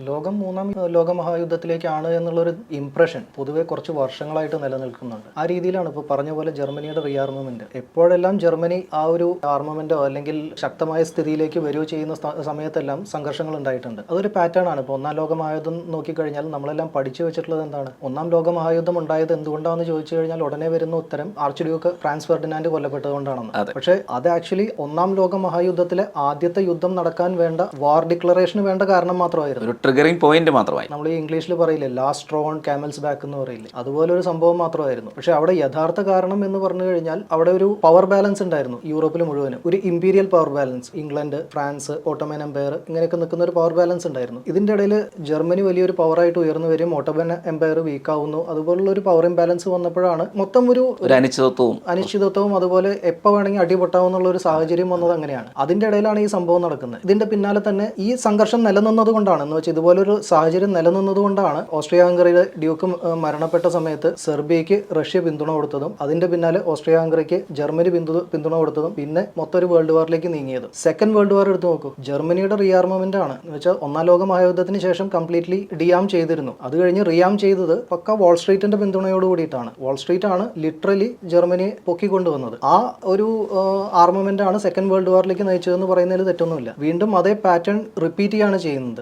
ലോകം മൂന്നാം ലോകമഹായുദ്ധത്തിലേക്കാണ് എന്നുള്ളൊരു ഇംപ്രഷൻ പൊതുവെ കുറച്ച് വർഷങ്ങളായിട്ട് നിലനിൽക്കുന്നുണ്ട്. ആ രീതിയിലാണ് ഇപ്പോൾ പറഞ്ഞ പോലെ ജർമ്മനിയുടെ റീആർമമെന്റ്. എപ്പോഴെല്ലാം ജർമ്മനി ആ ഒരു ആർമമെന്റോ അല്ലെങ്കിൽ ശക്തമായ സ്ഥിതിയിലേക്ക് വരികയോ ചെയ്യുന്ന സമയത്തെല്ലാം സംഘർഷങ്ങൾ ഉണ്ടായിട്ടുണ്ട്. അതൊരു പാറ്റേൺ ആണ്. ഇപ്പോൾ ഒന്നാം ലോകമഹായുദ്ധം നോക്കിക്കഴിഞ്ഞാൽ നമ്മളെല്ലാം പഠിച്ചു വെച്ചിട്ടുള്ളത് എന്താണ്? ഒന്നാം ലോകമഹായുദ്ധം ഉണ്ടായത് എന്തുകൊണ്ടാണെന്ന് ചോദിച്ചു കഴിഞ്ഞാൽ ഉടനെ വരുന്ന ഉത്തരം ആർച്ച് ഡ്യൂക്ക് ഫ്രാൻസ് ഫെർഡിനാൻഡ് കൊല്ലപ്പെട്ടതുകൊണ്ടാണെന്ന്. പക്ഷേ അത് ആക്ച്വലി ഒന്നാം ലോകമഹായുദ്ധത്തിലെ ആദ്യത്തെ യുദ്ധം നടക്കാൻ വേണ്ട വാർ ഡിക്ലറേഷന് വേണ്ട കാരണം മാത്രമായിരുന്നു. ട്രിഗറിംഗ് പോയിന്റ് മാത്രമായി. നമ്മൾ ഈ ഇംഗ്ലീഷിൽ പറയില്ലേ last straw on camel's back എന്ന് പറയില്ലേ, അതുപോലെ ഒരു സംഭവം മാത്രമായിരുന്നു. പക്ഷെ അവിടെ യഥാർത്ഥ കാരണം എന്ന് പറഞ്ഞു കഴിഞ്ഞാൽ അവിടെ ഒരു പവർ ബാലൻസ് ഉണ്ടായിരുന്നു യൂറോപ്പിൽ മുഴുവനും. ഒരു imperial power balance, England, France, Ottoman empire ഇങ്ങനെയൊക്കെ നിൽക്കുന്ന ഒരു പവർ ബാലൻസ് ഉണ്ടായിരുന്നു. ഇതിന്റെ ഇടയിൽ ജർമ്മനി വലിയൊരു പവറായിട്ട് ഉയർന്നു വരും, ഓട്ടോമൻ എംപയർ വീക്കാവുന്നു. അതുപോലുള്ള ഒരു പവർ ഇംബാലൻസ് വന്നപ്പോഴാണ് മൊത്തം ഒരു അനിശ്ചിതത്വവും അതുപോലെ എപ്പോൾ വേണമെങ്കിൽ അടിപൊട്ടാവുന്നുള്ള ഒരു സാഹചര്യം വന്നത്. അങ്ങനെയാണ് അതിന്റെ ഇടയിലാണ് ഈ സംഭവം നടക്കുന്നത്. ഇതിന്റെ പിന്നാലെ തന്നെ ഈ സംഘർഷം നിലനിന്നത് കൊണ്ടാണ് എന്ന് വെച്ചാൽ ഇതുപോലൊരു സാഹചര്യം നിലനിന്നത് കൊണ്ടാണ് ഓസ്ട്രിയ ഹംഗറിയുടെ ഡ്യൂക്ക് മരണപ്പെട്ട സമയത്ത് സെർബിയയ്ക്ക് റഷ്യ പിന്തുണ കൊടുത്തതും അതിന്റെ പിന്നാലെ ഓസ്ട്രിയ ഹംഗറിക്ക് ജർമ്മനി പിന്തുണ കൊടുത്തതും പിന്നെ മൊത്തം ഒരു വേൾഡ് വാറിലേക്ക് നീങ്ങിയത്. സെക്കൻഡ് വേൾഡ് വാർ എടുത്ത് നോക്കൂ, ജർമ്മനിയുടെ റീആർമമെന്റ് ആണ് എന്ന് വെച്ചാൽ ഒന്നാം ലോക മഹായുദ്ധത്തിന് ശേഷം കംപ്ലീറ്റ്ലി ഡിയാം ചെയ്തിരുന്നു. അത് കഴിഞ്ഞ് റിയാം ചെയ്തത് പക്ക വാൾ സ്ട്രീറ്റിന്റെ പിന്തുണയോട് കൂടിയിട്ടാണ്. വാൾ സ്ട്രീറ്റ് ആണ് ലിറ്ററലി ജർമ്മനിയെ പൊക്കിക്കൊണ്ടുവന്നത്. ആ ഒരു ആർമമെന്റ് ആണ് സെക്കൻഡ് വേൾഡ് വാറിലേക്ക് നയിച്ചതെന്ന് പറയുന്നതിൽ തെറ്റൊന്നുമില്ല. വീണ്ടും അതേ പാറ്റേൺ റിപ്പീറ്റ് ചെയ്യാണ് ചെയ്യുന്നത്.